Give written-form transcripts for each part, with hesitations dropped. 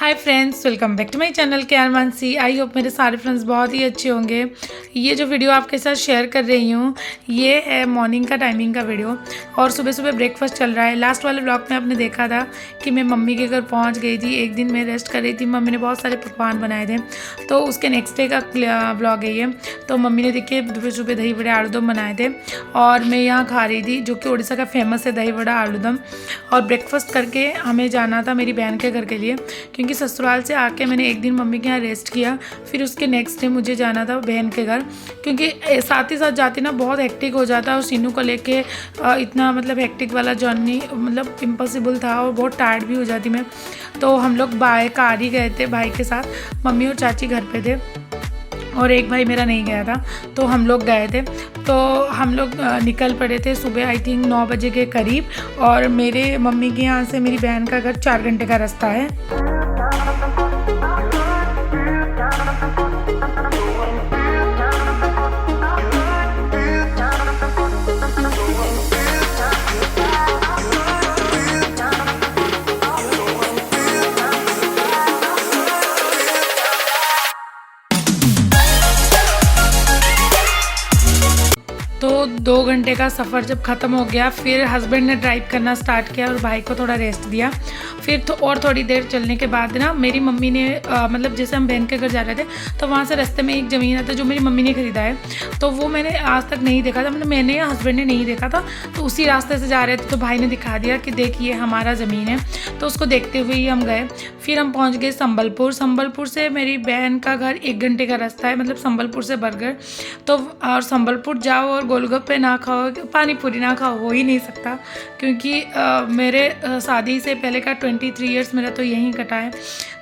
Hi friends, welcome back to my channel care Mansi. I hope मेरे सारे friends बहुत ही अच्छे होंगे। ये जो वीडियो आपके साथ शेयर कर रही हूँ ये है मॉर्निंग का टाइमिंग का वीडियो और सुबह सुबह ब्रेकफास्ट चल रहा है। लास्ट वाले ब्लॉग में आपने देखा था कि मैं मम्मी के घर पहुँच गई थी। एक दिन मैं रेस्ट कर रही थी, मम्मी ने बहुत सारे पकवान बनाए थे, तो उसके नेक्स्ट डे का ब्लॉग है ये। तो मम्मी ने देखिए सुबह सुबह दही बड़े आलूदम बनाए थे और मैं यहाँ खा रही थी, जो कि उड़ीसा का फेमस है दही बड़ा आलूदम। और ब्रेकफास्ट करके हमें जाना था मेरी बहन के घर के लिए, क्योंकि ससुराल से आके मैंने एक दिन मम्मी के यहाँ रेस्ट किया, फिर उसके नेक्स्ट डे मुझे जाना था बहन के घर, क्योंकि साथ ही साथ जाती ना बहुत हेक्टिक हो जाता है। और सीनू को लेके इतना मतलब हेक्टिक वाला जर्नी मतलब इम्पॉसिबल था और बहुत टायर्ड भी हो जाती मैं। तो हम लोग बाय कार ही गए थे भाई के साथ, मम्मी और चाची घर पे थे और एक भाई मेरा नहीं गया था, तो हम लोग गए थे। तो हम लोग निकल पड़े थे सुबह आई थिंक 9 बजे के करीब, और मेरे मम्मी के यहाँ से मेरी बहन का घर 4 घंटे का रास्ता है। तो 2 घंटे का सफ़र जब ख़त्म हो गया, फिर हस्बैंड ने ड्राइव करना स्टार्ट किया और भाई को थोड़ा रेस्ट दिया। फिर और थोड़ी देर चलने के बाद ना मेरी मम्मी ने मतलब जैसे हम बहन के घर जा रहे थे तो वहाँ से रास्ते में एक ज़मीन आता जो मेरी मम्मी ने ख़रीदा है, तो वो मैंने आज तक नहीं देखा था, मतलब मैंने या हस्बैंड ने नहीं देखा था। तो उसी रास्ते से जा रहे थे तो भाई ने दिखा दिया कि देखिए हमारा ज़मीन है, तो उसको देखते हुए ही हम गए। फिर हम पहुँच गए संबलपुर। संबलपुर से मेरी बहन का घर 1 घंटे का रास्ता है, मतलब संबलपुर से बरगढ़। तो और संबलपुर जाओ और गोलगप्पे ना खाओ, पानी पूरी ना खाओ, हो ही नहीं सकता, क्योंकि मेरे शादी से पहले का 23 ईयर्स मेरा तो यहीं कटा है।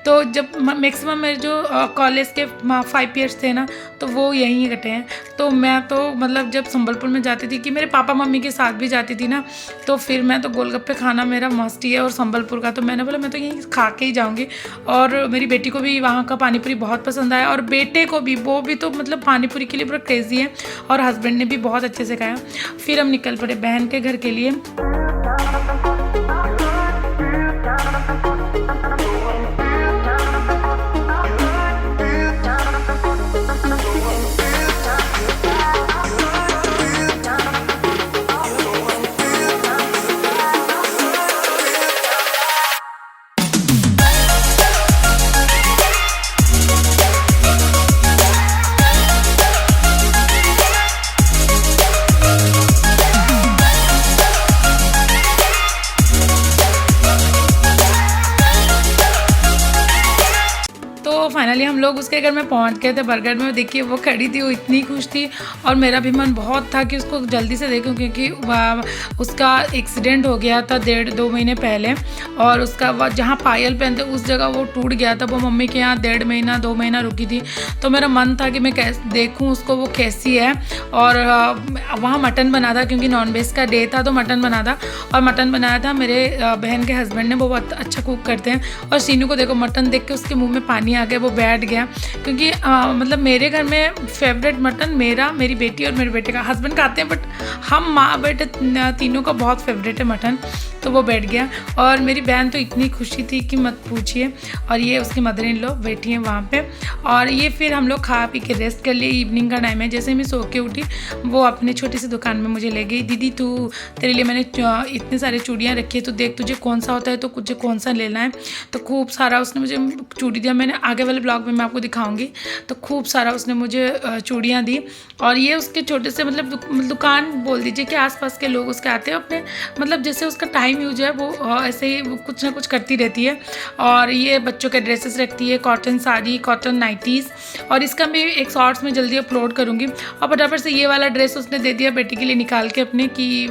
तो जब मैक्सिमम मेरे जो कॉलेज के 5 ईयर्स थे ना, तो वो यहीं कटे हैं। तो मैं तो मतलब जब संबलपुर में जाती थी कि मेरे पापा मम्मी के साथ भी जाती थी ना, तो फिर मैं तो गोलगप्पे खाना मेरा मस्ट ही है। और संबलपुर का तो मैंने बोला मैं तो यहीं खा के ही जाऊँगी। और मेरी बेटी को भी वहाँ का पानी पूरी बहुत पसंद आया, और बेटे को भी, वो भी तो मतलब पानी पूरी के लिए पूरा क्रेज़ी है, और हस्बैंड ने भी बहुत अच्छे से खाया। फिर हम निकल पड़े बहन के घर के लिए। तो फाइनली हम लोग उसके घर में पहुंच गए थे बरगढ़ में। देखिए वो खड़ी थी, वो इतनी खुश थी, और मेरा भी मन बहुत था कि उसको जल्दी से देखूं, क्योंकि उसका एक्सीडेंट हो गया था 1.5-2 महीने पहले, और उसका जहाँ पायल पहनते उस जगह वो टूट गया था। वो मम्मी के यहाँ 1.5 महीना 2 महीना रुकी थी, तो मेरा मन था कि मैं कैसे देखूँ उसको, वो कैसी है। और वहाँ मटन बना था, क्योंकि नॉनवेज का डे था, तो मटन बना था। और मटन बनाया था मेरे बहन के हस्बैंड ने, वो बहुत अच्छा कुक करते हैं। और सीनू को देखो, मटन देख के उसके मुँह में पानी आ गया, वो बैठ गया, क्योंकि मतलब मेरे घर में फेवरेट मटन मेरा, मेरी बेटी और मेरे बेटे का। हस्बैंड खाते हैं बट हम माँ बेटे तीनों का बहुत फेवरेट है मटन, तो वो बैठ गया। और मेरी बहन तो इतनी खुशी थी कि मत पूछिए। और ये उसकी मदर इन लॉ बैठी हैं वहाँ पे। और ये फिर हम लोग खा पी के रेस्ट कर लिए। इवनिंग का टाइम है, जैसे मैं सो के उठी वो अपनी छोटी सी दुकान में मुझे ले गई। दीदी तू, तेरे लिए मैंने इतने सारे चूड़ियाँ रखी है, तो देख तुझे कौन सा होता है, तो तुझे कौन सा लेना है। तो खूब सारा उसने मुझे चूड़ी दिया, मैंने आगे वाले ब्लॉग में मैं आपको दिखाऊंगी। तो खूब सारा उसने मुझे चूड़ियाँ दी। और ये उसके छोटे से मतलब दुकान बोल दीजिए कि आसपास के लोग उसके आते हैं अपने, मतलब जैसे उसका टाइम यूज है वो ऐसे ही वो कुछ ना कुछ करती रहती है। और ये बच्चों के ड्रेसेस रखती है, कॉटन साड़ी, कॉटन नाइटीज़। और इसका मैं एक शॉर्ट्स में जल्दी अपलोड करूँगी। और फटाफट से ये वाला ड्रेस उसने दे दिया बेटी के लिए निकाल के अपने, कि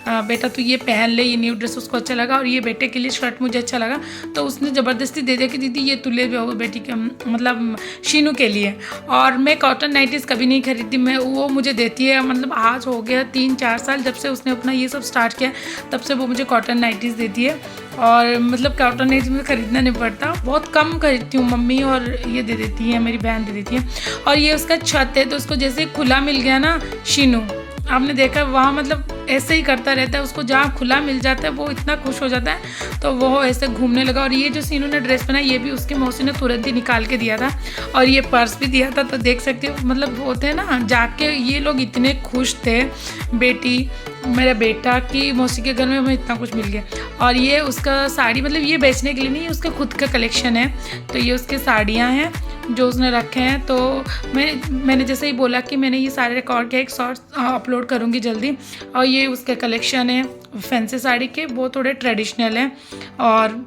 बेटा तू ये पहन ले, ये न्यू ड्रेस उसको अच्छा लगा। और ये बेटे के लिए शर्ट मुझे अच्छा लगा, तो उसने ज़बरदस्ती दे दिया कि दीदी ये तू ले बेटी के, मतलब शीनू के लिए। और मैं कॉटन नाइटीज़ कभी नहीं खरीदती, मैं वो मुझे देती है। मतलब आज हो गया 3-4 साल जब से उसने अपना ये सब स्टार्ट किया, तब से वो मुझे कॉटन नाइटीज़ देती है। और मतलब कॉटन नाइटीज़ मुझे खरीदना नहीं पड़ता, बहुत कम खरीदती हूँ मम्मी, और ये दे देती है, मेरी बहन दे देती है। और ये उसका छत है, तो उसको जैसे खुला मिल गया ना शीनू, आपने देखा वहाँ मतलब ऐसे ही करता रहता है, उसको जहाँ खुला मिल जाता है वो इतना खुश हो जाता है, तो वो ऐसे घूमने लगा। और ये जो सीनू ने ड्रेस पहना ये भी उसकी मौसी ने तुरंत ही निकाल के दिया था, और ये पर्स भी दिया था। तो देख सकते हो मतलब होते हैं ना, जाके ये लोग इतने खुश थे, बेटी मेरा बेटा की मौसी के घर में हमें इतना कुछ मिल गया। और ये उसका साड़ी, मतलब ये बेचने के लिए नहीं, ये उसका खुद का कलेक्शन है। तो ये उसके साड़ियाँ हैं जो उसने रखे हैं। तो मैंने जैसे ही बोला कि मैंने ये सारे रिकॉर्ड किया, एक शॉर्ट्स अपलोड करूँगी जल्दी। और ये उसके कलेक्शन है फैंसी साड़ी के, वो थोड़े ट्रेडिशनल हैं। और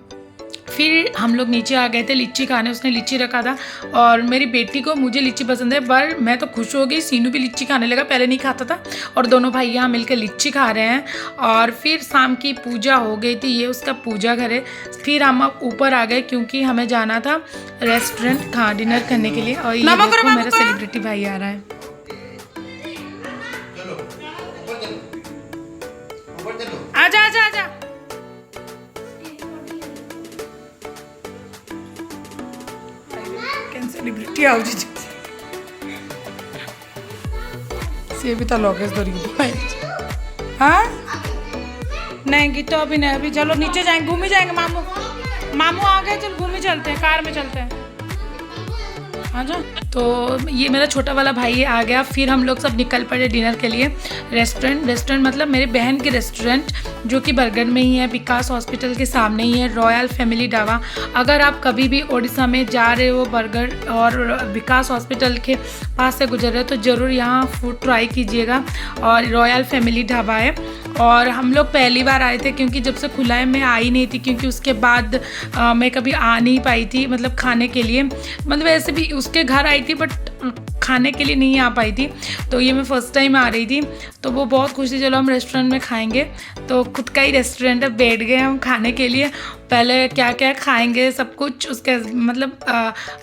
फिर हम लोग नीचे आ गए थे लीची खाने, उसने लीची रखा था। और मेरी बेटी को, मुझे लीची पसंद है, पर मैं तो खुश हो गई, सीनू भी लीची खाने लगा, पहले नहीं खाता था। और दोनों भाई यहाँ मिलकर लीची खा रहे हैं। और फिर शाम की पूजा हो गई थी, ये उसका पूजा घर है। फिर हम ऊपर आ गए क्योंकि हमें जाना था रेस्टोरेंट डिनर करने के लिए। और ये देखो मेरा सेलिब्रिटी भाई आ रहा है। आजा आजा आजा। सेलिब्रिटी आओ जी से भी तो लोकेश दो रही। हाँ नहीं कि तो अभी नहीं, अभी चलो नीचे जाएंगे, घूम ही जाएंगे। मामू आ गए, चल घूम ही चलते हैं, कार में चलते हैं। हाँ जो तो ये मेरा छोटा वाला भाई आ गया। फिर हम लोग सब निकल पड़े डिनर के लिए। रेस्टोरेंट मतलब मेरे बहन के रेस्टोरेंट, जो कि बरगढ़ में ही है, विकास हॉस्पिटल के सामने ही है, रॉयल फैमिली ढाबा। अगर आप कभी भी उड़ीसा में जा रहे हो, बरगढ़ और विकास हॉस्पिटल के पास से गुजर रहे हो, तो ज़रूर यहाँ फूड ट्राई कीजिएगा। और रॉयल फैमिली ढाबा है। और हम लोग पहली बार आए थे क्योंकि जब से खुला है मैं आई नहीं थी, क्योंकि उसके बाद मैं कभी आ नहीं पाई थी, मतलब खाने के लिए। मतलब ऐसे भी उसके घर आई थी बट खाने के लिए नहीं आ पाई थी। तो ये मैं फ़र्स्ट टाइम आ रही थी, तो वो बहुत खुश थी, चलो हम रेस्टोरेंट में खाएंगे। तो खुद का ही रेस्टोरेंट है, बैठ गए हम खाने के लिए। पहले क्या क्या खाएंगे सब कुछ उसके मतलब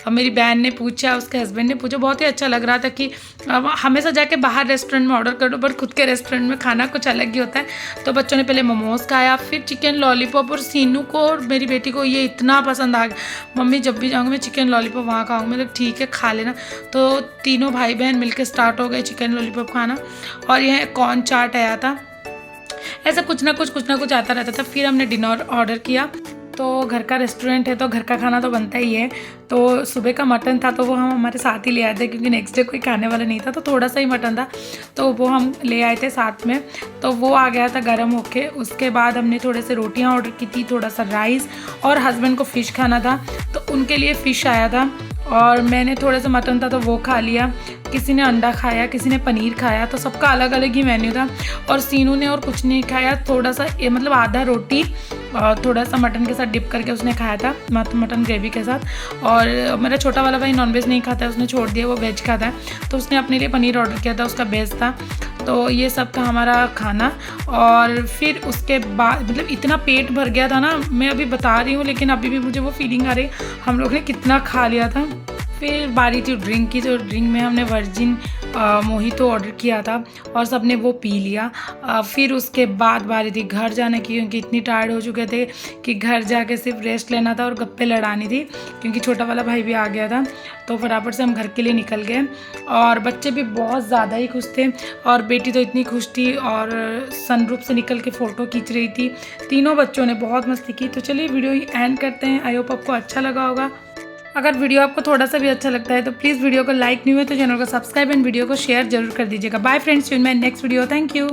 मेरी बहन ने पूछा, उसके हस्बैंड ने पूछा। बहुत ही अच्छा लग रहा था कि हमेशा जाके बाहर रेस्टोरेंट में ऑर्डर करो, बट खुद के रेस्टोरेंट में खाना कुछ अलग ही होता है। तो बच्चों ने पहले मोमोज़ खाया, फिर चिकन लॉलीपॉप। और सीनू को और मेरी बेटी को ये इतना पसंद आ गया, मम्मी जब भी जाऊँगी मैं चिकन लॉलीपॉप वहाँ खाऊँगी। मतलब ठीक है खा लेना। तो तीनों भाई बहन मिलकर स्टार्ट हो गए चिकन लॉलीपॉप खाना। और यह कॉर्न चाट आया था, ऐसा कुछ ना कुछ आता रहता था। फिर हमने डिनर ऑर्डर किया। तो घर का रेस्टोरेंट है तो घर का खाना तो बनता ही है। तो सुबह का मटन था तो वो हम हमारे साथ ही ले आए थे, क्योंकि नेक्स्ट डे कोई खाने वाला नहीं था, तो थोड़ा सा ही मटन था, तो वो हम ले आए थे साथ में। तो वो आ गया था गर्म होके। उसके बाद हमने थोड़े से रोटियां ऑर्डर की थी, थोड़ा सा राइस, और हस्बैंड को फ़िश खाना था तो उनके लिए फ़िश आया था। और मैंने थोड़ा सा मटन था तो वो खा लिया। किसी ने अंडा खाया, किसी ने पनीर खाया, तो सबका अलग अलग ही मेन्यू था। और सीनू ने और कुछ नहीं खाया, थोड़ा सा मतलब आधा रोटी और थोड़ा सा मटन के साथ डिप करके उसने खाया था, मटन ग्रेवी के साथ। और मेरा छोटा वाला भाई नॉनवेज नहीं खाता है, उसने छोड़ दिया, वो वेज खाता है, तो उसने अपने लिए पनीर ऑर्डर किया था, उसका वेज था। तो ये सब था हमारा खाना। और फिर उसके बाद मतलब इतना पेट भर गया था ना, मैं अभी बता रही हूँ लेकिन अभी भी मुझे वो फीलिंग आ रही हम लोग ने कितना खा लिया था। फिर बारी थी ड्रिंक की, तो ड्रिंक में हमने वर्जिन मोहितो ऑर्डर किया था और सब ने वो पी लिया। फिर उसके बाद बारी थी घर जाने की, क्योंकि इतनी टायर्ड हो चुके थे कि घर जाके सिर्फ रेस्ट लेना था और गप्पे लड़ानी थी, क्योंकि छोटा वाला भाई भी आ गया था। तो फटाफट से हम घर के लिए निकल गए। और बच्चे भी बहुत ज़्यादा ही खुश थे, और बेटी तो इतनी खुश थी और सनरूफ से निकल के फ़ोटो खींच रही थी। तीनों बच्चों ने बहुत मस्ती की। तो चलिए वीडियो ही एंड करते हैं। आई होप आपको अच्छा लगा होगा। अगर वीडियो आपको थोड़ा सा भी अच्छा लगता है तो प्लीज़ वीडियो को लाइक नहीं हुए तो चैनल को सब्सक्राइब एंड वीडियो को शेयर जरूर कर दीजिएगा। Bye friends, in my next video. Thank you.